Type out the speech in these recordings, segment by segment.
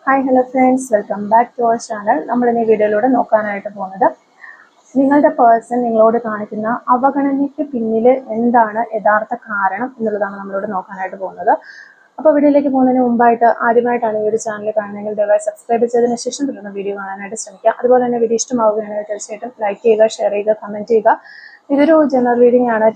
Hi hello friends, welcome back to our channel. നമ്മളിന്ന് ഈ വീഡിയോയിലൂടെ നോക്കാനായിട്ട് പോകുന്നത് നിങ്ങളുടെ പേഴ്സൺ നിങ്ങളോട് കാണിക്കുന്ന അവഗണനയ്ക്ക് പിന്നിൽ എന്താണ് യഥാർത്ഥ കാരണം എന്നുള്ളതാണ് നമ്മളിവിടെ നോക്കാനായിട്ട് പോകുന്നത്. അപ്പോൾ വീഡിയോയിലേക്ക് പോകുന്നതിന് മുമ്പായിട്ട് ആദ്യമായിട്ടാണ് ഈ ഒരു ചാനൽ കാണുന്നതെങ്കിൽ ദയവായി സബ്സ്ക്രൈബ് ചെയ്തതിന് ശേഷം തുടർന്ന് വീഡിയോ കാണാനായിട്ട് ശ്രമിക്കുക. അതുപോലെ തന്നെ വീഡിയോ ഇഷ്ടമാവുകയാണെങ്കിൽ തീർച്ചയായിട്ടും ലൈക്ക് ചെയ്യുക, ഷെയർ ചെയ്യുക, കമൻറ്റ് ചെയ്യുക. ഇതൊരു ജനറൽ റീഡിംഗ് ആണ്,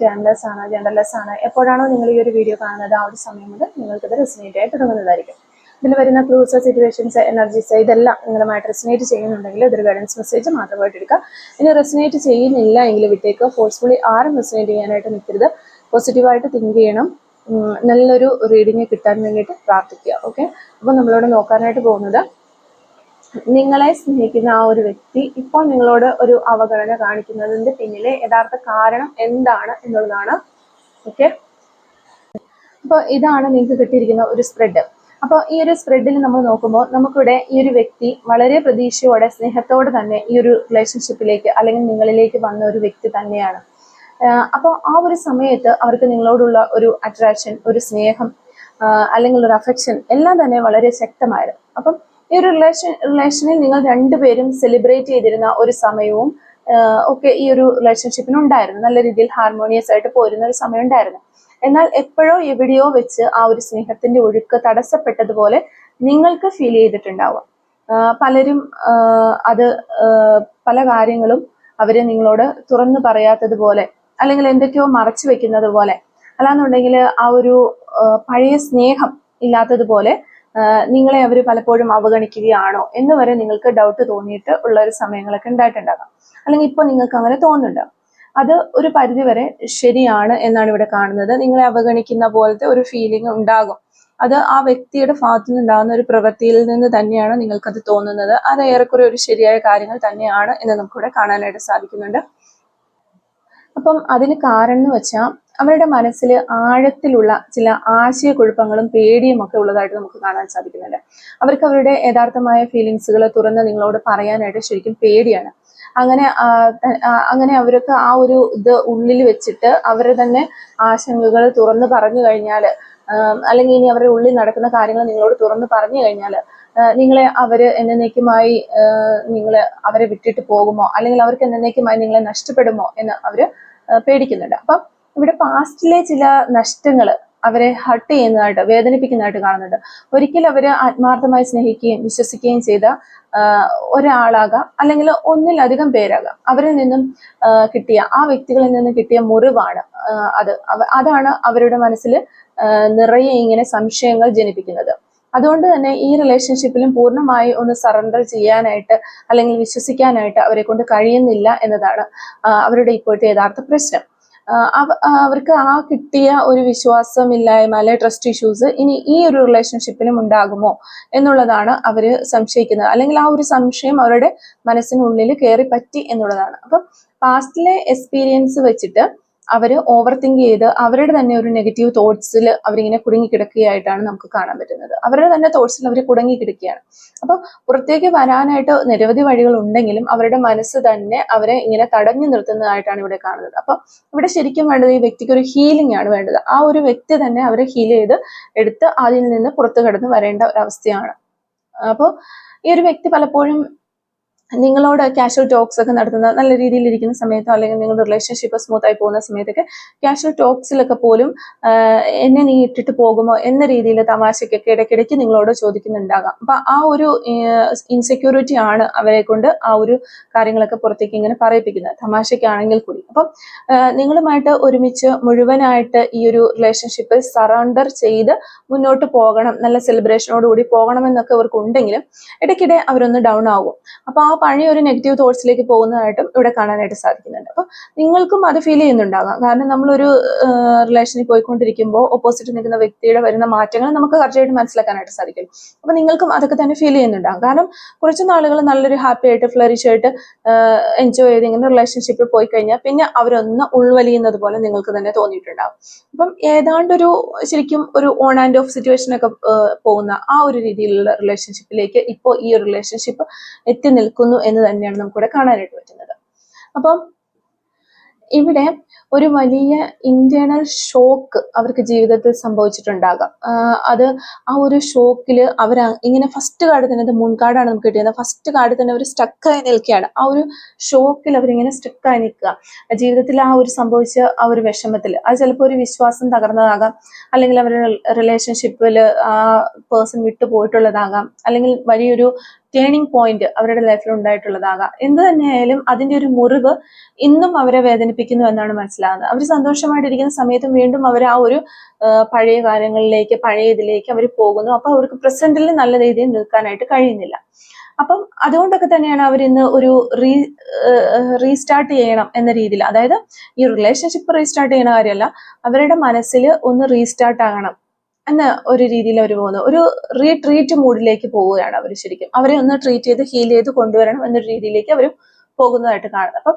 ജെൻഡർലെസ് ആണ്. എപ്പോഴാണോ നിങ്ങൾ ഈ ഒരു വീഡിയോ കാണുന്നത് ആ ഒരു സമയം മുതൽ നിങ്ങൾക്കിത് റെസിനേറ്റ് ആയി തുടങ്ങുന്നതായിരിക്കും. ഇതിൽ വരുന്ന ക്ലൂസ്, സിറ്റുവേഷൻസ്, എനർജീസ് ഇതെല്ലാം നിങ്ങളുമായിട്ട് റെസിനേറ്റ് ചെയ്യുന്നുണ്ടെങ്കിൽ ഇതൊരു ഗൈഡൻസ് മെസ്സേജ് മാത്രമായിട്ട് എടുക്കുക. ഇനി റെസിനേറ്റ് ചെയ്യുന്നില്ല എങ്കിൽ വിട്ടേക്ക്. ഫോഴ്സ്ഫുള്ളി ആരും റെസിനേറ്റ് ചെയ്യാനായിട്ട് നിൽക്കരുത്. പോസിറ്റീവായിട്ട് തിങ്ക് ചെയ്യണം. നല്ലൊരു റീഡിങ് കിട്ടാൻ വേണ്ടിയിട്ട് പ്രാർത്ഥിക്കുക. ഓക്കെ, അപ്പോൾ നമ്മളോട് നോക്കാനായിട്ട് പോകുന്നത് നിങ്ങളെ സ്നേഹിക്കുന്ന ആ ഒരു വ്യക്തി ഇപ്പോൾ നിങ്ങളോട് ഒരു അവഗണന കാണിക്കുന്നതിൻ്റെ പിന്നിലെ യഥാർത്ഥ കാരണം എന്താണ് എന്നുള്ളതാണ്. ഓക്കെ, അപ്പോൾ ഇതാണ് നിങ്ങൾക്ക് കിട്ടിയിരിക്കുന്ന ഒരു സ്പ്രെഡ്. അപ്പോൾ ഈ ഒരു സ്പ്രെഡിൽ നമ്മൾ നോക്കുമ്പോൾ നമുക്കിവിടെ ഈ ഒരു വ്യക്തി വളരെ പ്രതീക്ഷയോടെ സ്നേഹത്തോടെ തന്നെ ഈ ഒരു റിലേഷൻഷിപ്പിലേക്ക് അല്ലെങ്കിൽ നിങ്ങളിലേക്ക് വന്ന ഒരു വ്യക്തി തന്നെയാണ്. അപ്പോൾ ആ ഒരു സമയത്ത് അവർക്ക് നിങ്ങളോടുള്ള ഒരു അട്രാക്ഷൻ, ഒരു സ്നേഹം അല്ലെങ്കിൽ ഒരു അഫെക്ഷൻ എല്ലാം തന്നെ വളരെ ശക്തമായിരുന്നു. അപ്പം ഈ ഒരു റിലേഷനിൽ നിങ്ങൾ രണ്ടുപേരും സെലിബ്രേറ്റ് ചെയ്തിരുന്ന ഒരു സമയവും ഒക്കെ ഈ ഒരു റിലേഷൻഷിപ്പിനുണ്ടായിരുന്നു. നല്ല രീതിയിൽ ഹാർമോണിയസ് ആയിട്ട് പോരുന്ന ഒരു സമയം ഉണ്ടായിരുന്നു. എന്നാൽ എപ്പോഴോ എവിടെയോ വെച്ച് ആ ഒരു സ്നേഹത്തിന്റെ ഒഴുക്ക് തടസ്സപ്പെട്ടതുപോലെ നിങ്ങൾക്ക് ഫീൽ ചെയ്തിട്ടുണ്ടാവാം. പലരും അത് പല കാര്യങ്ങളും അവര് നിങ്ങളോട് തുറന്നു പറയാത്തതുപോലെ അല്ലെങ്കിൽ എന്തൊക്കെയോ മറച്ചു വെക്കുന്നത് പോലെ, അല്ലാന്നുണ്ടെങ്കിൽ ആ ഒരു പഴയ സ്നേഹം ഇല്ലാത്തതുപോലെ നിങ്ങളെ അവർ പലപ്പോഴും അവഗണിക്കുകയാണോ എന്ന് വരെ നിങ്ങൾക്ക് ഡൗട്ട് തോന്നിയിട്ട് ഉള്ള ഒരു സമയങ്ങളൊക്കെ ഉണ്ടായിട്ടുണ്ടാകാം. അല്ലെങ്കിൽ ഇപ്പോൾ നിങ്ങൾക്ക് അങ്ങനെ തോന്നുന്നുണ്ടാകും. അത് ഒരു പരിധിവരെ ശരിയാണ് എന്നാണ് ഇവിടെ കാണുന്നത്. നിങ്ങളെ അവഗണിക്കുന്ന പോലത്തെ ഒരു ഫീലിംഗ് ഉണ്ടാകും. അത് ആ വ്യക്തിയുടെ ഭാഗത്തു നിന്നുണ്ടാകുന്ന ഒരു പ്രവൃത്തിയിൽ നിന്ന് തന്നെയാണ് നിങ്ങൾക്കത് തോന്നുന്നത്. അത് ഏറെക്കുറെ ഒരു ശരിയായ കാര്യങ്ങൾ തന്നെയാണ് എന്ന് നമുക്കിവിടെ കാണാനായിട്ട് സാധിക്കുന്നുണ്ട്. അപ്പം അതിന് കാരണം എന്ന് വെച്ചാൽ അവരുടെ മനസ്സിൽ ആഴത്തിലുള്ള ചില ആശയക്കുഴപ്പങ്ങളും പേടിയും ഒക്കെ ഉള്ളതായിട്ട് നമുക്ക് കാണാൻ സാധിക്കുന്നുണ്ട്. അവർക്ക് അവരുടെ യഥാർത്ഥമായ ഫീലിങ്സുകൾ തുറന്ന് നിങ്ങളോട് പറയാനായിട്ട് ശരിക്കും പേടിയാണ്. അങ്ങനെ അവർക്ക് ആ ഒരു ഇത് ഉള്ളിൽ വെച്ചിട്ട് അവരെ തന്നെ ആശങ്കകൾ തുറന്ന് പറഞ്ഞു കഴിഞ്ഞാൽ, അല്ലെങ്കിൽ ഇനി അവരുടെ ഉള്ളിൽ നടക്കുന്ന കാര്യങ്ങൾ നിങ്ങളോട് തുറന്ന് പറഞ്ഞു കഴിഞ്ഞാൽ നിങ്ങളെ അവര് എന്നേക്കുമായി അവരെ വിട്ടിട്ട് പോകുമോ, അല്ലെങ്കിൽ അവർക്ക് എന്നേക്കുമായി നിങ്ങളെ നഷ്ടപ്പെടുമോ എന്ന് അവര് പേടിക്കുന്നുണ്ട്. അപ്പം ഇവിടെ പാസ്റ്റിലെ ചില നഷ്ടങ്ങൾ അവരെ ഹർട്ട് ചെയ്യുന്നതായിട്ട്, വേദനിപ്പിക്കുന്നതായിട്ട് കാണുന്നുണ്ട്. ഒരിക്കൽ അവര് ആത്മാർത്ഥമായി സ്നേഹിക്കുകയും വിശ്വസിക്കുകയും ചെയ്ത ഒരാളാകാം, അല്ലെങ്കിൽ ഒന്നിലധികം പേരാകാം. അവരിൽ നിന്നും കിട്ടിയ, ആ വ്യക്തികളിൽ നിന്ന് കിട്ടിയ മുറിവാണ് അതാണ് അവരുടെ മനസ്സിൽ നിറയെ ഇങ്ങനെ സംശയങ്ങൾ ജനിപ്പിക്കുന്നത്. അതുകൊണ്ട് തന്നെ ഈ റിലേഷൻഷിപ്പിലും പൂർണ്ണമായി ഒന്ന് സറണ്ടർ ചെയ്യാനായിട്ട് അല്ലെങ്കിൽ വിശ്വസിക്കാനായിട്ട് അവരെ കൊണ്ട് കഴിയുന്നില്ല എന്നതാണ് അവരുടെ ഇപ്പോഴത്തെ യഥാർത്ഥ പ്രശ്നം. അവർക്ക് ആ കിട്ടിയ ഒരു വിശ്വാസമില്ലായ്മ അല്ലെ ട്രസ്റ്റ് ഇഷ്യൂസ് ഇനി ഈ ഒരു റിലേഷൻഷിപ്പിലും ഉണ്ടാകുമോ എന്നുള്ളതാണ് അവര് സംശയിക്കുന്നത്. അല്ലെങ്കിൽ ആ ഒരു സംശയം അവരുടെ മനസ്സിനുള്ളിൽ കയറി പറ്റി എന്നുള്ളതാണ്. അപ്പം പാസ്റ്റിലെ എക്സ്പീരിയൻസ് വെച്ചിട്ട് അവര് ഓവർ തിങ്ക് ചെയ്ത് അവരുടെ തന്നെ ഒരു നെഗറ്റീവ് തോട്ട്സിൽ അവരിങ്ങനെ കുടുങ്ങിക്കിടക്കുകയായിട്ടാണ് നമുക്ക് കാണാൻ പറ്റുന്നത്. അവരുടെ തന്നെ തോട്ട്സിൽ അവർ കുടുങ്ങിക്കിടക്കുകയാണ്. അപ്പൊ പുറത്തേക്ക് വരാനായിട്ട് നിരവധി വഴികൾ ഉണ്ടെങ്കിലും അവരുടെ മനസ്സ് തന്നെ അവരെ ഇങ്ങനെ തടഞ്ഞു നിർത്തുന്നതായിട്ടാണ് ഇവിടെ കാണുന്നത്. അപ്പൊ ഇവിടെ ശരിക്കും വേണ്ടത് ഈ വ്യക്തിക്ക് ഒരു ഹീലിംഗ് ആണ് വേണ്ടത്. ആ ഒരു വ്യക്തി തന്നെ അവരെ ഹീൽ ചെയ്ത് എടുത്ത് അതിൽ നിന്ന് പുറത്തു കടന്ന് വരേണ്ട ഒരവസ്ഥയാണ്. അപ്പോൾ ഈ ഒരു വ്യക്തി പലപ്പോഴും നിങ്ങളോട് കാഷ്വൽ ടോക്സ് ഒക്കെ നടത്തുന്ന, നല്ല രീതിയിൽ ഇരിക്കുന്ന സമയത്തോ അല്ലെങ്കിൽ നിങ്ങളുടെ റിലേഷൻഷിപ്പ് സ്മൂത്ത് ആയി പോകുന്ന സമയത്തൊക്കെ കാഷ്വൽ ടോക്സിലൊക്കെ പോലും എന്നെ നീ ഇട്ടിട്ട് പോകുമോ എന്ന രീതിയിൽ തമാശക്കൊക്കെ ഇടയ്ക്കിടയ്ക്ക് നിങ്ങളോട് ചോദിക്കുന്നുണ്ടാകാം. അപ്പൊ ആ ഒരു ഇൻസെക്യൂരിറ്റി ആണ് അവരെ കൊണ്ട് ആ ഒരു കാര്യങ്ങളൊക്കെ പുറത്തേക്ക് ഇങ്ങനെ പറയിപ്പിക്കുന്നത്, തമാശയ്ക്കാണെങ്കിൽ കൂടി. അപ്പം നിങ്ങളുമായിട്ട് ഒരുമിച്ച് മുഴുവനായിട്ട് ഈ ഒരു റിലേഷൻഷിപ്പിൽ സറണ്ടർ ചെയ്ത് മുന്നോട്ട് പോകണം, നല്ല സെലിബ്രേഷനോടുകൂടി പോകണമെന്നൊക്കെ അവർക്ക് ഉണ്ടെങ്കിലും ഇടയ്ക്കിടെ അവരൊന്ന് ഡൗൺ ആകും. അപ്പൊ ആ പഴയ ഒരു നെഗറ്റീവ് തോട്ട്സിലേക്ക് പോകുന്നതായിട്ടും ഇവിടെ കാണാനായിട്ട് സാധിക്കുന്നുണ്ട്. അപ്പൊ നിങ്ങൾക്കും അത് ഫീൽ ചെയ്യുന്നുണ്ടാകാം. കാരണം നമ്മളൊരു റിലേഷനിൽ പോയിക്കൊണ്ടിരിക്കുമ്പോൾ ഓപ്പോസിറ്റ് നിൽക്കുന്ന വ്യക്തിയുടെ വരുന്ന മാറ്റങ്ങൾ നമുക്ക് കറക്റ്റായിട്ട് മനസ്സിലാക്കാനായിട്ട് സാധിക്കും. അപ്പൊ നിങ്ങൾക്കും അതൊക്കെ തന്നെ ഫീൽ ചെയ്യുന്നുണ്ടാകും. കാരണം കുറച്ച് നാളുകൾ നല്ലൊരു ഹാപ്പി ആയിട്ട് ഫ്ലറിഷ് ആയിട്ട് എൻജോയ് ചെയ്ത് ഇങ്ങനെ റിലേഷൻഷിപ്പിൽ പോയി കഴിഞ്ഞാൽ പിന്നെ അവരൊന്ന് ഉൾവലിയുന്നത് പോലെ നിങ്ങൾക്ക് തന്നെ തോന്നിയിട്ടുണ്ടാകും. അപ്പം ഏതാണ്ടൊരു ശരിക്കും ഒരു ഓൺ ആൻഡ് ഓഫ് സിറ്റുവേഷൻ ഒക്കെ പോകുന്ന ആ ഒരു രീതിയിലുള്ള റിലേഷൻഷിപ്പിലേക്ക് ഇപ്പോൾ ഈ ഒരു റിലേഷൻഷിപ്പ് എത്തി നിൽക്കുന്നു എന്ന് തന്നെയാണ് നമുക്കിവിടെ കാണാനായിട്ട് പറ്റുന്നത്. അപ്പം ഇവിടെ ഒരു വലിയ ഇന്റേണൽ ഷോക്ക് അവർക്ക് ജീവിതത്തിൽ സംഭവിച്ചിട്ടുണ്ടാകാം. അത് ആ ഒരു ഷോക്കിൽ അവർ ഇങ്ങനെ ഫസ്റ്റ് കാർഡ് തന്നെ, ഇത് മുൻകാർഡാണ് നമുക്ക് കിട്ടിയത്, ഫസ്റ്റ് കാർഡ് തന്നെ അവർ സ്റ്റക്കായി നിൽക്കുകയാണ്. ആ ഒരു ഷോക്കിൽ അവരിങ്ങനെ സ്റ്റക്കായി നിൽക്കുക, ജീവിതത്തിൽ ആ ഒരു സംഭവിച്ച ആ ഒരു വിഷമത്തിൽ. അത് ചിലപ്പോൾ ഒരു വിശ്വാസം തകർന്നതാകാം, അല്ലെങ്കിൽ അവരുടെ റിലേഷൻഷിപ്പിൽ ആ പേഴ്സൺ വിട്ടു പോയിട്ടുള്ളതാകാം, അല്ലെങ്കിൽ വലിയൊരു ടേണിംഗ് പോയിന്റ് അവരുടെ ലൈഫിൽ ഉണ്ടായിട്ടുള്ളതാകാം. എന്ത് തന്നെയായാലും അതിന്റെ ഒരു മുറിവ് ഇന്നും അവരെ വേദനിപ്പിക്കുന്നു എന്നാണ് മനസ്സിലാകുന്നത്. അവർ സന്തോഷമായിട്ടിരിക്കുന്ന സമയത്തും വീണ്ടും അവർ ആ ഒരു പഴയ കാര്യങ്ങളിലേക്ക്, പഴയ ഇതിലേക്ക് അവർ പോകുന്നു. അപ്പൊ അവർക്ക് പ്രസന്റിൽ നല്ല രീതിയിൽ നിൽക്കാനായിട്ട് കഴിയുന്നില്ല. അപ്പം അതുകൊണ്ടൊക്കെ തന്നെയാണ് അവർ ഇന്ന് ഒരു റീസ്റ്റാർട്ട് ചെയ്യണം എന്ന രീതിയിൽ, അതായത് ഈ റിലേഷൻഷിപ്പ് റീസ്റ്റാർട്ട് ചെയ്യുന്ന കാര്യമല്ല, അവരുടെ മനസ്സിൽ ഒന്ന് റീസ്റ്റാർട്ട് ആകണം എന്ന ഒരു രീതിയിൽ അവർ പോകുന്നു. ഒരു റീട്രീറ്റ് മൂഡിലേക്ക് പോവുകയാണ് അവർ. ശരിക്കും അവരെ ഒന്ന് ട്രീറ്റ് ചെയ്ത് ഹീൽ ചെയ്ത് കൊണ്ടുവരണം എന്നൊരു രീതിയിലേക്ക് അവർ പോകുന്നതായിട്ട് കാണുന്നത്.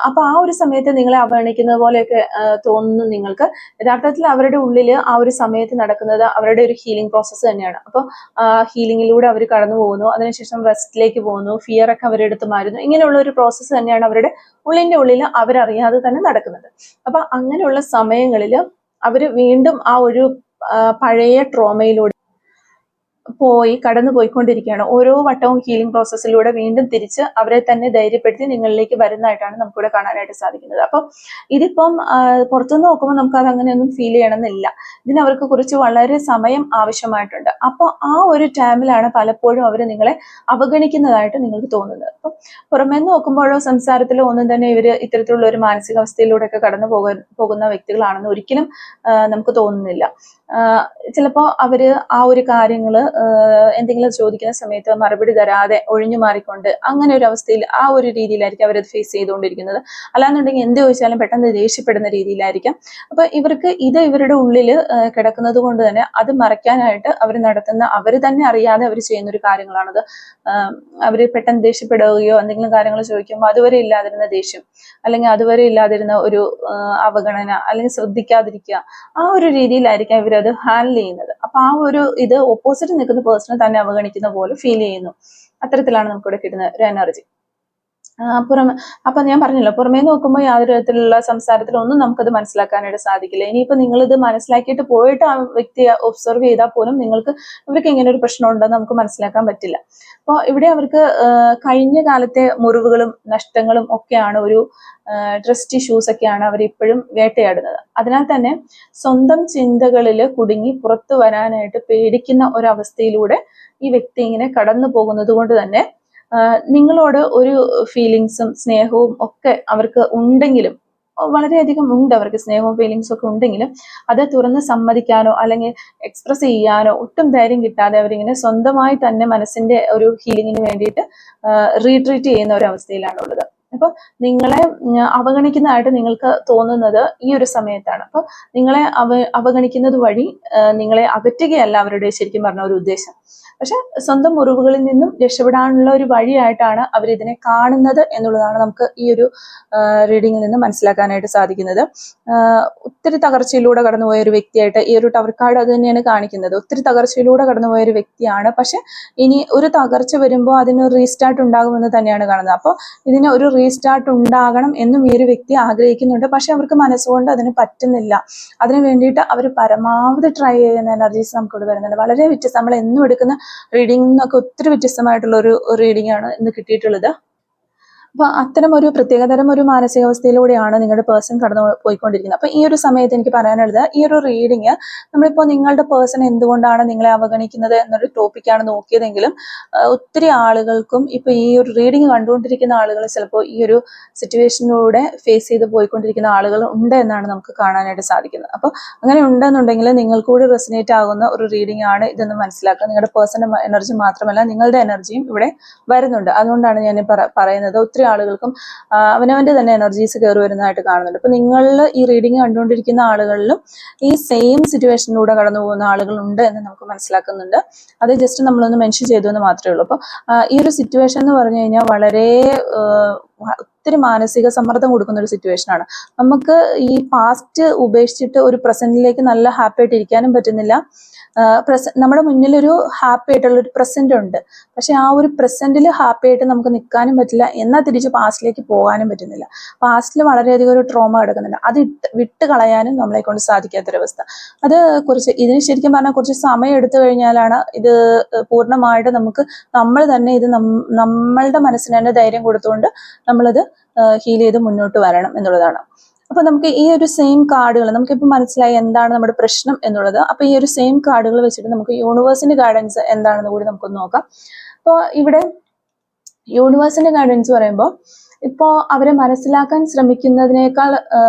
അപ്പൊ ആ ഒരു സമയത്ത് നിങ്ങളെ അവഗണിക്കുന്നത് പോലെയൊക്കെ തോന്നുന്നു നിങ്ങൾക്ക്. യഥാർത്ഥത്തിൽ അവരുടെ ഉള്ളിൽ ആ ഒരു സമയത്ത് നടക്കുന്നത് അവരുടെ ഒരു ഹീലിംഗ് പ്രോസസ്സ് തന്നെയാണ്. അപ്പോൾ ഹീലിംഗിലൂടെ അവർ കടന്നു പോകുന്നു, അതിനുശേഷം റെസ്റ്റിലേക്ക് പോകുന്നു, ഫിയർ ഒക്കെ അവരെടുത്ത് മാറുന്നു. ഇങ്ങനെയുള്ള ഒരു പ്രോസസ്സ് തന്നെയാണ് അവരുടെ ഉള്ളിന്റെ ഉള്ളിൽ അവരറിയാതെ തന്നെ നടക്കുന്നത്. അപ്പൊ അങ്ങനെയുള്ള സമയങ്ങളിൽ അവർ വീണ്ടും ആ ഒരു പഴയ ട്രോമയിലൂടെ കടന്നു പോയിക്കൊണ്ടിരിക്കുകയാണ്. ഓരോ വട്ടവും ഹീലിംഗ് പ്രോസസ്സിലൂടെ വീണ്ടും തിരിച്ച് അവരെ തന്നെ ധൈര്യപ്പെടുത്തി നിങ്ങളിലേക്ക് വരുന്നതായിട്ടാണ് നമുക്കിവിടെ കാണാനായിട്ട് സാധിക്കുന്നത്. അപ്പം ഇതിപ്പം പുറത്തുനിന്ന് നോക്കുമ്പോൾ നമുക്ക് അത് അങ്ങനെയൊന്നും ഫീൽ ചെയ്യണമെന്നില്ല. അവർക്ക് കുറിച്ച് വളരെ സമയം ആവശ്യമായിട്ടുണ്ട്. അപ്പോൾ ആ ഒരു ടൈമിലാണ് പലപ്പോഴും അവർ നിങ്ങളെ അവഗണിക്കുന്നതായിട്ട് നിങ്ങൾക്ക് തോന്നുന്നത്. അപ്പം പുറമേ നിന്ന് നോക്കുമ്പോഴോ സംസാരത്തിലോ ഒന്നും തന്നെ ഇവർ ഇത്തരത്തിലുള്ള ഒരു മാനസികാവസ്ഥയിലൂടെയൊക്കെ കടന്നു പോകുന്ന വ്യക്തികളാണെന്ന് ഒരിക്കലും നമുക്ക് തോന്നുന്നില്ല. ചിലപ്പോൾ അവര് ആ ഒരു കാര്യങ്ങള് എന്തെങ്കിലും ചോദിക്കുന്ന സമയത്ത് മറുപടി തരാതെ ഒഴിഞ്ഞു മാറിക്കൊണ്ട് അങ്ങനെ ഒരു അവസ്ഥയിൽ ആ ഒരു രീതിയിലായിരിക്കും അവരത് ഫേസ് ചെയ്തുകൊണ്ടിരിക്കുന്നത്. അല്ലാന്നുണ്ടെങ്കിൽ എന്ത് ചോദിച്ചാലും പെട്ടെന്ന് ദേഷ്യപ്പെടുന്ന രീതിയിലായിരിക്കാം. അപ്പൊ ഇവർക്ക് ഇത് ഇവരുടെ ഉള്ളിൽ കിടക്കുന്നത് കൊണ്ട് തന്നെ അത് മറയ്ക്കാനായിട്ട് അവർ തന്നെ അറിയാതെ അവർ ചെയ്യുന്ന ഒരു കാര്യങ്ങളാണത്. അവര് പെട്ടെന്ന് ദേഷ്യപ്പെടുകയോ എന്തെങ്കിലും കാര്യങ്ങൾ ചോദിക്കുമ്പോൾ അതുവരെ ഇല്ലാതിരുന്ന ദേഷ്യം, അല്ലെങ്കിൽ അതുവരെ ഇല്ലാതിരുന്ന ഒരു അവഗണന, അല്ലെങ്കിൽ ശ്രദ്ധിക്കാതിരിക്കുക, ആ ഒരു രീതിയിലായിരിക്കാം ഇവരത് ഹാൻഡിൽ ചെയ്യുന്നത്. അപ്പൊ ആ ഒരു ഇത് ഓപ്പോസിറ്റ് നിൽക്കുന്ന പേഴ്സണെ തന്നെ അവഗണിക്കുന്ന പോലെ ഫീൽ ചെയ്യുന്നു. അത്തരത്തിലാണ് നമുക്കിവിടെ കിട്ടുന്ന ഒരു എനർജി. അപ്പൊ ഞാൻ പറഞ്ഞല്ലോ, പുറമേ നോക്കുമ്പോൾ യാതൊരു വിധത്തിലുള്ള സംസാരത്തിലൊന്നും നമുക്കത് മനസ്സിലാക്കാനായിട്ട് സാധിക്കില്ല. ഇനിയിപ്പോ നിങ്ങളിത് മനസ്സിലാക്കിയിട്ട് പോയിട്ട് ആ വ്യക്തിയെ ഒബ്സർവ് ചെയ്താൽ പോലും ഇവർക്ക് ഇങ്ങനെ ഒരു പ്രശ്നം ഉണ്ടെന്ന് നമുക്ക് മനസ്സിലാക്കാൻ പറ്റില്ല. അപ്പോൾ ഇവിടെ അവർക്ക് കഴിഞ്ഞ കാലത്തെ മുറിവുകളും നഷ്ടങ്ങളും ഒക്കെയാണ്, ഒരു ട്രസ്റ്റ് ഇഷ്യൂസ് ഒക്കെയാണ് അവർ ഇപ്പോഴും വേട്ടയാടുന്നത്. അതിനാൽ തന്നെ സ്വന്തം ചിന്തകളിൽ കുടുങ്ങി പുറത്തു വരാനായിട്ട് പേടിക്കുന്ന ഒരവസ്ഥയിലൂടെ ഈ വ്യക്തി ഇങ്ങനെ കടന്നു പോകുന്നത് കൊണ്ട് തന്നെ നിങ്ങളോട് ഒരു ഫീലിങ്സും സ്നേഹവും ഒക്കെ അവർക്ക് ഉണ്ടെങ്കിലും, വളരെയധികം ഉണ്ട് അവർക്ക് സ്നേഹവും ഫീലിങ്സും ഒക്കെ ഉണ്ടെങ്കിലും, അത് തുറന്ന് സമ്മതിക്കാനോ അല്ലെങ്കിൽ എക്സ്പ്രസ് ചെയ്യാനോ ഒട്ടും ധൈര്യം കിട്ടാതെ അവരിങ്ങനെ സ്വന്തമായി തന്നെ മനസ്സിന്റെ ഒരു ഹീലിങ്ങിന് വേണ്ടിയിട്ട് റീട്രീറ്റ് ചെയ്യുന്ന ഒരു അവസ്ഥയിലാണുള്ളത്. അപ്പൊ നിങ്ങളെ അവഗണിക്കുന്നതായിട്ട് നിങ്ങൾക്ക് തോന്നുന്നത് ഈ ഒരു സമയത്താണ്. അപ്പൊ നിങ്ങളെ അവഗണിക്കുന്നത് വഴി നിങ്ങളെ അകറ്റുകയല്ല അവരുടെ ശരിക്കും പറഞ്ഞ ഒരു ഉദ്ദേശം. പക്ഷെ സ്വന്തം മുറിവുകളിൽ നിന്നും രക്ഷപ്പെടാനുള്ള ഒരു വഴിയായിട്ടാണ് അവർ ഇതിനെ കാണുന്നത് എന്നുള്ളതാണ് നമുക്ക് ഈ ഒരു റീഡിങ്ങിൽ നിന്ന് മനസ്സിലാക്കാനായിട്ട് സാധിക്കുന്നത്. ഒത്തിരി തകർച്ചയിലൂടെ കടന്നുപോയ ഒരു വ്യക്തിയായിട്ട് ഈ ഒരു ടവർ കാർഡ് അത് തന്നെയാണ് കാണിക്കുന്നത്. ഒത്തിരി തകർച്ചയിലൂടെ കടന്നുപോയ ഒരു വ്യക്തിയാണ്. പക്ഷെ ഇനി ഒരു തകർച്ച വരുമ്പോൾ അതിനൊരു റീസ്റ്റാർട്ട് ഉണ്ടാകുമെന്ന് തന്നെയാണ് കാണുന്നത്. അപ്പോൾ ഇതിന് ഒരു റീസ്റ്റാർട്ട് ഉണ്ടാകണം എന്നും ഈ ഒരു വ്യക്തി ആഗ്രഹിക്കുന്നുണ്ട്. പക്ഷെ അവർക്ക് മനസ്സുകൊണ്ട് അതിന് പറ്റുന്നില്ല. അതിനു വേണ്ടിയിട്ട് അവർ പരമാവധി ട്രൈ ചെയ്യുന്ന എനർജീസ് നമുക്കിവിടെ വരുന്നുണ്ട്. വളരെ വ്യത്യസ്തം, നമ്മൾ എന്നും എടുക്കുന്ന റീഡിംഗിൽ നിന്നൊക്കെ ഒത്തിരി വ്യത്യസ്തമായിട്ടുള്ള ഒരു റീഡിംഗ് ആണ് ഇന്ന് കിട്ടിയിട്ടുള്ളത്. അപ്പൊ അത്തരം ഒരു പ്രത്യേകതരം ഒരു മാനസികാവസ്ഥയിലൂടെയാണ് നിങ്ങളുടെ പേഴ്സൺ കടന്നു പോയിക്കൊണ്ടിരിക്കുന്നത്. അപ്പൊ ഈ ഒരു സമയത്ത് എനിക്ക് പറയാനുള്ളത്, ഈ ഒരു റീഡിങ് നമ്മളിപ്പോൾ നിങ്ങളുടെ പേഴ്സൺ എന്തുകൊണ്ടാണ് നിങ്ങളെ അവഗണിക്കുന്നത് എന്നൊരു ടോപ്പിക്കാണ് നോക്കിയതെങ്കിലും ഒത്തിരി ആളുകൾക്കും ഇപ്പൊ ഈ ഒരു റീഡിങ് കണ്ടുകൊണ്ടിരിക്കുന്ന ആളുകൾ ചിലപ്പോൾ ഈ ഒരു സിറ്റുവേഷനിലൂടെ ഫേസ് ചെയ്ത് പോയിക്കൊണ്ടിരിക്കുന്ന ആളുകൾ ഉണ്ട് എന്നാണ് നമുക്ക് കാണാനായിട്ട് സാധിക്കുന്നത്. അപ്പോൾ അങ്ങനെ ഉണ്ടെന്നുണ്ടെങ്കിൽ നിങ്ങൾക്കൂടി റെസിനേറ്റ് ആകുന്ന ഒരു റീഡിംഗ് ആണ് ഇതെന്ന് മനസ്സിലാക്കുക. നിങ്ങളുടെ പേഴ്സന്റെ എനർജി മാത്രമല്ല നിങ്ങളുടെ എനർജിയും ഇവിടെ വരുന്നുണ്ട്. അതുകൊണ്ടാണ് ഞാൻ പറയുന്നത് ഒത്തിരി ആളുകൾക്കും അവനവന്റെ തന്നെ എനർജീസ് കയറി വരുന്നതായിട്ട് കാണുന്നുണ്ട്. അപ്പൊ നിങ്ങളിൽ ഈ റീഡിങ് കണ്ടുകൊണ്ടിരിക്കുന്ന ആളുകളിലും ഈ സെയിം സിറ്റുവേഷനിലൂടെ കടന്നു പോകുന്ന ആളുകളുണ്ട് എന്ന് നമുക്ക് മനസ്സിലാക്കുന്നുണ്ട്. അത് ജസ്റ്റ് നമ്മളൊന്ന് മെൻഷൻ ചെയ്തു എന്ന് മാത്രമേ ഉള്ളൂ. അപ്പൊ ഈ ഒരു സിറ്റുവേഷൻ എന്ന് പറഞ്ഞു കഴിഞ്ഞാൽ വളരെ ഒത്തിരി മാനസിക സമ്മർദ്ദം കൊടുക്കുന്ന ഒരു സിറ്റുവേഷൻ ആണ്. നമുക്ക് ഈ പാസ്റ്റ് ഉപേക്ഷിച്ചിട്ട് ഒരു പ്രസന്റിലേക്ക് നല്ല ഹാപ്പി ആയിട്ട് ഇരിക്കാനും പറ്റുന്നില്ല. നമ്മുടെ മുന്നിൽ ഒരു ഹാപ്പി ആയിട്ടുള്ള ഒരു പ്രസന്റ് ഉണ്ട്, പക്ഷെ ആ ഒരു പ്രസന്റിൽ ഹാപ്പി ആയിട്ട് നമുക്ക് നിൽക്കാനും പറ്റില്ല, എന്നാൽ തിരിച്ച് പാസ്റ്റിലേക്ക് പോകാനും പറ്റുന്നില്ല. പാസ്റ്റിൽ വളരെയധികം ഒരു ട്രോമ കിടക്കുന്നുണ്ട്, അത് വിട്ട് കളയാനും നമ്മളെ കൊണ്ട് സാധിക്കാത്തൊരവസ്ഥ. അത് ഇതിന് ശരിക്കും പറഞ്ഞാൽ കുറച്ച് സമയം എടുത്തു കഴിഞ്ഞാലാണ് ഇത് പൂർണ്ണമായിട്ട് നമ്മൾ തന്നെ ഇത് നമ്മളുടെ മനസ്സിന് തന്നെ ധൈര്യം കൊടുത്തുകൊണ്ട് നമ്മളത് ഹീൽ ചെയ്ത് മുന്നോട്ട് വരണം എന്നുള്ളതാണ്. അപ്പൊ നമുക്ക് ഈ ഒരു സെയിം കാർഡുകൾ നമുക്കിപ്പോൾ മനസ്സിലായി എന്താണ് നമ്മുടെ പ്രശ്നം എന്നുള്ളത്. അപ്പൊ ഈ ഒരു സെയിം കാർഡുകൾ വെച്ചിട്ട് നമുക്ക് യൂണിവേഴ്സിന്റെ ഗൈഡൻസ് എന്താണെന്ന് കൂടി നമുക്കൊന്ന് നോക്കാം. അപ്പോൾ ഇവിടെ യൂണിവേഴ്സിന്റെ ഗൈഡൻസ് പറയുമ്പോൾ ഇപ്പോൾ അവരെ മനസ്സിലാക്കാൻ ശ്രമിക്കുന്നതിനേക്കാൾ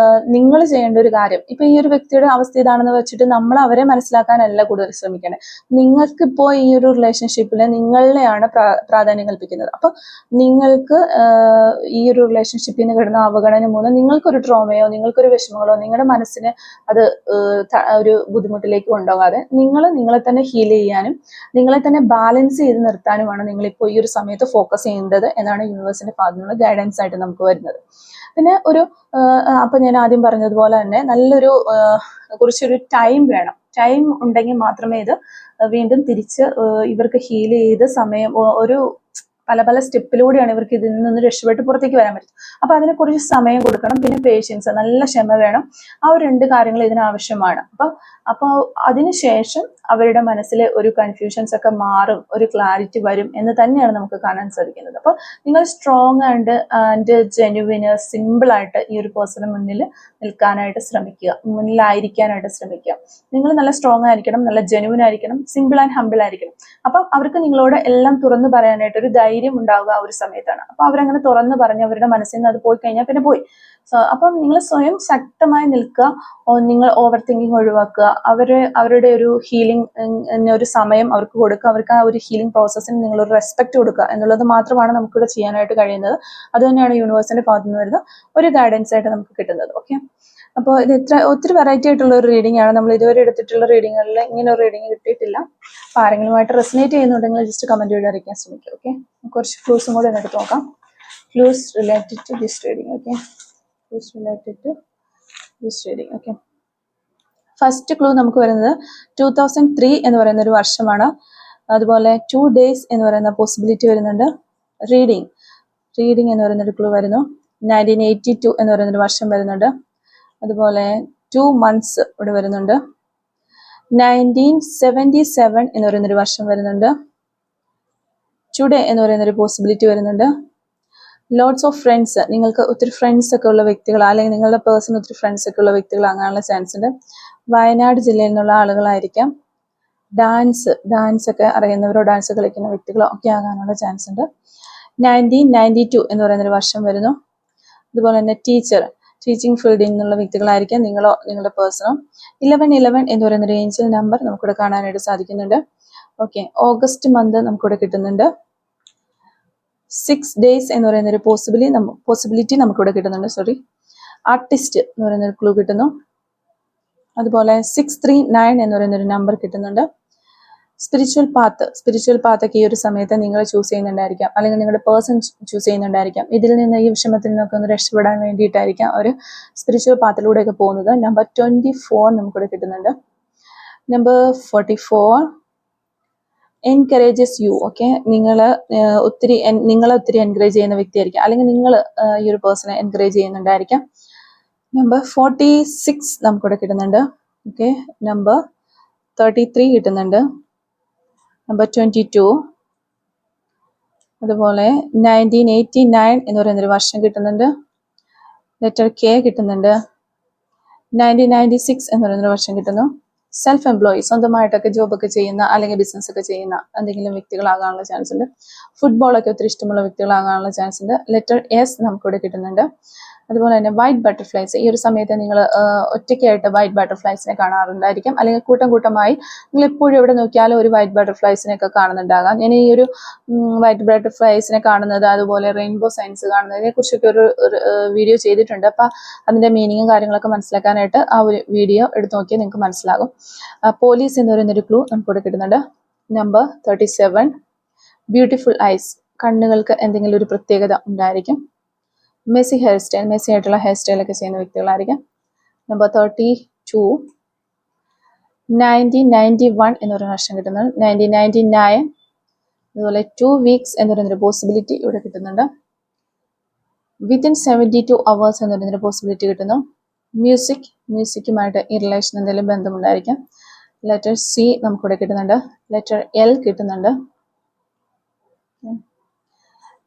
നിങ്ങൾ ചെയ്യേണ്ട ഒരു കാര്യം, ഇപ്പൊ ഈ ഒരു വ്യക്തിയുടെ അവസ്ഥ ഇതാണെന്ന് വെച്ചിട്ട് നമ്മൾ അവരെ മനസ്സിലാക്കാനല്ല കൂടുതൽ ശ്രമിക്കേണ്ടത്. നിങ്ങൾക്കിപ്പോൾ ഈ ഒരു റിലേഷൻഷിപ്പിൽ നിങ്ങളെയാണ് പ്രാധാന്യം കൽപ്പിക്കുന്നത്. അപ്പൊ നിങ്ങൾക്ക് ഈ ഒരു റിലേഷൻഷിപ്പിൽ നിന്ന് കിടന്ന അവഗണന മൂലം നിങ്ങൾക്കൊരു ട്രോമയോ നിങ്ങൾക്കൊരു വിഷമങ്ങളോ നിങ്ങളുടെ മനസ്സിന് അത് ഒരു ബുദ്ധിമുട്ടിലേക്ക് കൊണ്ടുപോകാതെ നിങ്ങളെ തന്നെ ഹീൽ ചെയ്യാനും നിങ്ങളെ തന്നെ ബാലൻസ് ചെയ്ത് നിർത്താനുമാണ് നിങ്ങളിപ്പോൾ ഈ ഒരു സമയത്ത് ഫോക്കസ് ചെയ്യേണ്ടത് എന്നാണ് യൂണിവേഴ്സിന്റെ ഭാഗത്തു നിന്നുള്ള ഗൈഡൻസ് ആയിട്ട് നമുക്ക് വരുന്നത്. പിന്നെ അപ്പൊ ഞാൻ ആദ്യം പറഞ്ഞതുപോലെ തന്നെ നല്ലൊരു കുറച്ചൊരു ടൈം വേണം. ടൈം ഉണ്ടെങ്കിൽ മാത്രമേ ഇത് വീണ്ടും തിരിച്ച് ഇവർക്ക് ഹീൽ ചെയ്ത് സമയം ഒരു പല സ്റ്റെപ്പിലൂടെയാണ് ഇവർക്ക് ഇതിൽ നിന്ന് രക്ഷപ്പെട്ട് പുറത്തേക്ക് വരാൻ പറ്റും. അപ്പൊ അതിനെ കുറിച്ച് സമയം കൊടുക്കണം, പിന്നെ പേഷ്യൻസ്, നല്ല ക്ഷമ വേണം. ആ ഒരു 2 കാര്യങ്ങൾ ഇതിനാവശ്യമാണ്. അപ്പൊ അതിനുശേഷം അവരുടെ മനസ്സിലെ ഒരു കൺഫ്യൂഷൻസ് ഒക്കെ മാറും, ഒരു ക്ലാരിറ്റി വരും എന്ന് തന്നെയാണ് നമുക്ക് കാണാൻ സാധിക്കുന്നത്. അപ്പൊ നിങ്ങൾ സ്ട്രോങ് ആൻഡ് ജെന്യുവിന് സിമ്പിൾ ആയിട്ട് ഈ ഒരു പേഴ്സണ് മുന്നിൽ നിൽക്കാനായിട്ട് ശ്രമിക്കുക, മുന്നിലായിരിക്കാനായിട്ട് ശ്രമിക്കുക. നിങ്ങൾ നല്ല സ്ട്രോങ് ആയിരിക്കണം, നല്ല ജെന്യുവിൻ ആയിരിക്കണം, സിമ്പിൾ ആൻഡ് ഹമ്പിൾ ആയിരിക്കണം. അപ്പം അവർക്ക് നിങ്ങളോട് എല്ലാം തുറന്നു പറയാനായിട്ട് ഒരു ധൈര്യം ഉണ്ടാവുക ആ ഒരു സമയത്താണ്. അപ്പൊ അവരങ്ങനെ തുറന്നു പറഞ്ഞ് അവരുടെ മനസ്സിൽ നിന്ന് അത് പോയി കഴിഞ്ഞാൽ പിന്നെ പോയി. അപ്പം നിങ്ങൾ സ്വയം ശക്തമായി നിൽക്കുക, നിങ്ങൾ ഓവർ തിങ്കിങ് ഒഴിവാക്കുക, അവരുടെ ഒരു ഹീലിംഗ് ഒരു സമയം അവർക്ക് കൊടുക്കുക, അവർക്ക് ആ ഒരു ഹീലിംഗ് പ്രോസസ്സിന് നിങ്ങളൊരു റെസ്പെക്ട് കൊടുക്കുക എന്നുള്ളത് മാത്രമാണ് നമുക്കിവിടെ ചെയ്യാനായിട്ട് കഴിയുന്നത്. അത് തന്നെയാണ് യൂണിവേഴ്സിന്റെ ഭാഗത്തു നിന്ന് വരുന്ന ഒരു ഗൈഡൻസ് ആയിട്ട് നമുക്ക് കിട്ടുന്നത്. ഓക്കെ, അപ്പോൾ ഇത് ഒത്തിരി വെറൈറ്റി ആയിട്ടുള്ള ഒരു റീഡിംഗ് ആണ്. നമ്മൾ ഇതുവരെ എടുത്തിട്ടുള്ള റീഡിങ്ങുകളിൽ ഇങ്ങനെ ഒരു റീഡിംഗ് കിട്ടിയിട്ടില്ല. അപ്പോൾ ആരെങ്കിലുമായിട്ട് റെസനേറ്റ് ചെയ്യുന്നുണ്ടെങ്കിൽ ജസ്റ്റ് കമന്റ് ചെയ്ത് അറിയിക്കാൻ ശ്രമിക്കുക. ഓക്കെ, കുറച്ച് ക്ലൂസും കൂടെ എടുത്ത് നോക്കാം. Clues related to this reading. Okay, clues related to this reading. Okay, first clue നമുക്ക് വരുന്നത് 2003 എന്ന് പറയുന്ന ഒരു വർഷമാണ്. അതുപോലെ 2 days എന്ന് പറയുന്ന പോസിബിലിറ്റി വരുന്നുണ്ട്. റീഡിംഗ് എന്ന് പറയുന്ന ഒരു ക്ലൂ വരുന്നു. 1982 എന്ന് പറയുന്നൊരു വർഷം വരുന്നുണ്ട്. അതുപോലെ 2 months ഇവിടെ വരുന്നുണ്ട്. 1977 എന്ന് പറയുന്നൊരു വർഷം വരുന്നുണ്ട്. ടുഡേ എന്ന് പറയുന്നൊരു പോസിബിലിറ്റി വരുന്നുണ്ട്. ലോട്ട്സ് ഓഫ് ഫ്രണ്ട്സ്, നിങ്ങൾക്ക് ഒത്തിരി ഫ്രണ്ട്സ് ഒക്കെ ഉള്ള വ്യക്തികൾ, അല്ലെങ്കിൽ നിങ്ങളുടെ പേഴ്സൺ ഒത്തിരി ഫ്രണ്ട്സ് ഒക്കെ ഉള്ള വ്യക്തികളാകാനുള്ള ചാൻസ് ഉണ്ട്. വയനാട് ജില്ലയിൽ നിന്നുള്ള ആളുകളായിരിക്കാം. ഡാൻസ് ഒക്കെ അറിയുന്നവരോ ഡാൻസ് കളിക്കുന്ന വ്യക്തികളോ ഒക്കെ ആകാനുള്ള ചാൻസ് ഉണ്ട്. 1992 എന്ന് പറയുന്നൊരു വർഷം വരുന്നു. അതുപോലെ തന്നെ ടീച്ചിങ് ഫീൽഡിൽ നിന്നുള്ള വ്യക്തികളായിരിക്കാം നിങ്ങളോ നിങ്ങളുടെ പേഴ്സണോ. 1111 എന്ന് പറയുന്നൊരു ഏഞ്ചൽ നമ്പർ നമുക്കിവിടെ കാണാനായിട്ട് സാധിക്കുന്നുണ്ട്. ഓക്കെ, ഓഗസ്റ്റ് മന്ത് നമുക്കിവിടെ കിട്ടുന്നുണ്ട്. 6 days എന്ന് പറയുന്ന ഒരു പോസിബിലിറ്റി നമുക്കിവിടെ കിട്ടുന്നുണ്ട്. ആർട്ടിസ്റ്റ് എന്ന് പറയുന്ന ഒരു ക്ലൂ കിട്ടുന്നു. അതുപോലെ 639 എന്ന് പറയുന്ന ഒരു നമ്പർ കിട്ടുന്നുണ്ട്. സ്പിരിച്വൽ പാത്തൊക്കെ ഈ ഒരു സമയത്ത് നിങ്ങൾ ചൂസ് ചെയ്യുന്നുണ്ടായിരിക്കാം, അല്ലെങ്കിൽ നിങ്ങളുടെ പേഴ്സൺ ചൂസ് ചെയ്യുന്നുണ്ടായിരിക്കാം. ഇതിൽ നിന്ന് ഈ വിഷമത്തിൽ നിന്നൊക്കെ ഒന്ന് രക്ഷപ്പെടാൻ വേണ്ടിയിട്ടായിരിക്കാം ഒരു സ്പിരിച്വൽ പാത്തിലൂടെയൊക്കെ പോകുന്നത്. നമ്പർ 24 നമുക്കിവിടെ കിട്ടുന്നുണ്ട്. Number 44 encourages U. ഓക്കെ, നിങ്ങളെ ഒത്തിരി എൻകറേജ് ചെയ്യുന്ന വ്യക്തിയായിരിക്കാം, അല്ലെങ്കിൽ നിങ്ങൾ ഈ ഒരു പേഴ്സണെ എൻകറേജ് ചെയ്യുന്നുണ്ടായിരിക്കാം. നമ്പർ 46 നമുക്കിവിടെ കിട്ടുന്നുണ്ട്. ഓക്കെ, നമ്പർ 33 കിട്ടുന്നുണ്ട്. നമ്പർ 22, അതുപോലെ 1989 എന്ന് പറയുന്നൊരു വർഷം കിട്ടുന്നുണ്ട്. ലെറ്റർ കെ കിട്ടുന്നുണ്ട്. 1996 എന്ന് പറയുന്നൊരു വർഷം കിട്ടുന്നു. സെൽഫ് എംപ്ലോയി, സ്വന്തമായിട്ടൊക്കെ ജോബൊക്കെ ചെയ്യുന്ന അല്ലെങ്കിൽ ബിസിനസ് ഒക്കെ ചെയ്യുന്ന എന്തെങ്കിലും വ്യക്തികളാകാനുള്ള ചാൻസ് ഉണ്ട്. ഫുട്ബോളൊക്കെ ഒത്തിരി ഇഷ്ടമുള്ള വ്യക്തികളാകാനുള്ള ചാൻസ് ഉണ്ട്. ലെറ്റർ എസ് നമുക്കിവിടെ കിട്ടുന്നുണ്ട്. അതുപോലെ തന്നെ വൈറ്റ് ബട്ടർഫ്ലൈസ്, ഈ ഒരു സമയത്ത് നിങ്ങൾ ഒറ്റയ്ക്കായിട്ട് വൈറ്റ് ബട്ടർഫ്ലൈസിനെ കാണാറുണ്ടായിരിക്കും, അല്ലെങ്കിൽ കൂട്ടമായി നിങ്ങൾ എപ്പോഴും എവിടെ നോക്കിയാലും ഒരു വൈറ്റ് ബട്ടർഫ്ലൈസിനെയൊക്കെ കാണുന്നുണ്ടാകാം. ഞാൻ ഈ ഒരു വൈറ്റ് ബട്ടർഫ്ലൈസിനെ കാണുന്നത്, അതുപോലെ റെയിൻബോ സൈൻസ് കാണുന്നതിനെ കുറിച്ചൊക്കെ ഒരു വീഡിയോ ചെയ്തിട്ടുണ്ട്. അപ്പം അതിൻ്റെ മീനിങ്ങും കാര്യങ്ങളൊക്കെ മനസ്സിലാക്കാനായിട്ട് ആ ഒരു വീഡിയോ എടുത്ത് നോക്കിയാൽ നിങ്ങൾക്ക് മനസ്സിലാകും. പോലീസ് എന്ന് പറയുന്നൊരു ക്ലൂ നമുക്കിവിടെ കിട്ടുന്നുണ്ട്. നമ്പർ 37 ബ്യൂട്ടിഫുൾ ഐസ്, കണ്ണുകൾക്ക് എന്തെങ്കിലും ഒരു പ്രത്യേകത ഉണ്ടായിരിക്കും. മെസ്സി ഹെയർ സ്റ്റൈൽ, മെസ്സി ആയിട്ടുള്ള ഹെയർ സ്റ്റൈലൊക്കെ ചെയ്യുന്ന വ്യക്തികളായിരിക്കാം. നമ്പർ 32 1991 എന്നൊരു വർഷം കിട്ടുന്നത്. 1999 അതുപോലെ 2 വീക്സ് എന്ന് പറയുന്നൊരു പോസിബിലിറ്റി ഇവിടെ കിട്ടുന്നുണ്ട്. വിത്തിൻ 72 hours എന്ന് പറയുന്നൊരു പോസിബിലിറ്റി കിട്ടുന്നു. മ്യൂസിക്കുമായിട്ട് ഈ റിലേഷൻ എന്തെങ്കിലും ബന്ധമുണ്ടായിരിക്കാം. ലെറ്റർ സി നമുക്കിവിടെ കിട്ടുന്നുണ്ട്. ലെറ്റർ എൽ കിട്ടുന്നുണ്ട്.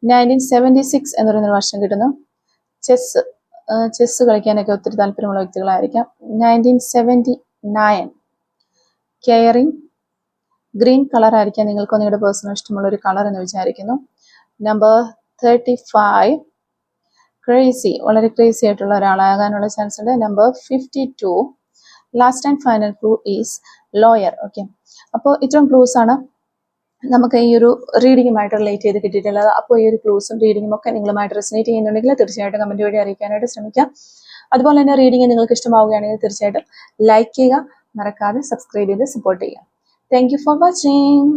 1976 എന്ന് പറയുന്നൊരു വർഷം കിട്ടുന്നു. ചെസ് കളിക്കാനൊക്കെ ഒത്തിരി താല്പര്യമുള്ള വ്യക്തികളായിരിക്കാം. 1979 കെയറിങ്, ഗ്രീൻ കളർ ആയിരിക്കാം നിങ്ങൾക്ക് നിങ്ങളുടെ പേഴ്സണൽ ഇഷ്ടമുള്ള ഒരു കളർ എന്ന് വിചാരിക്കുന്നു. നമ്പർ 35 ക്രേസി, വളരെ ക്രേസി ആയിട്ടുള്ള ഒരാളാകാനുള്ള ചാൻസ് ഉണ്ട്. Number 52 last and final clue is lawyer. Okay, അപ്പോൾ ഇത്രയും ക്ലൂസ് ആണ് നമുക്ക് ഈ ഒരു റീഡിങ്ങുമായിട്ട് റിലേറ്റ് ചെയ്ത് കിട്ടിയിട്ടുള്ളത്. അപ്പോൾ ഈ ഒരു ക്ലൂസും റീഡിങ്ങും ഒക്കെ നിങ്ങളുമായിട്ട് റെസനേറ്റ് ചെയ്യുന്നുണ്ടെങ്കിൽ തീർച്ചയായിട്ടും കമന്റ് വഴി അറിയിക്കാനായിട്ട് ശ്രമിക്കാം. അതുപോലെ തന്നെ റീഡിങ് നിങ്ങൾക്ക് ഇഷ്ടമാവുകയാണെങ്കിൽ തീർച്ചയായിട്ടും ലൈക്ക് ചെയ്യുക, മറക്കാതെ സബ്സ്ക്രൈബ് ചെയ്ത് സപ്പോർട്ട് ചെയ്യുക. Thank you for watching.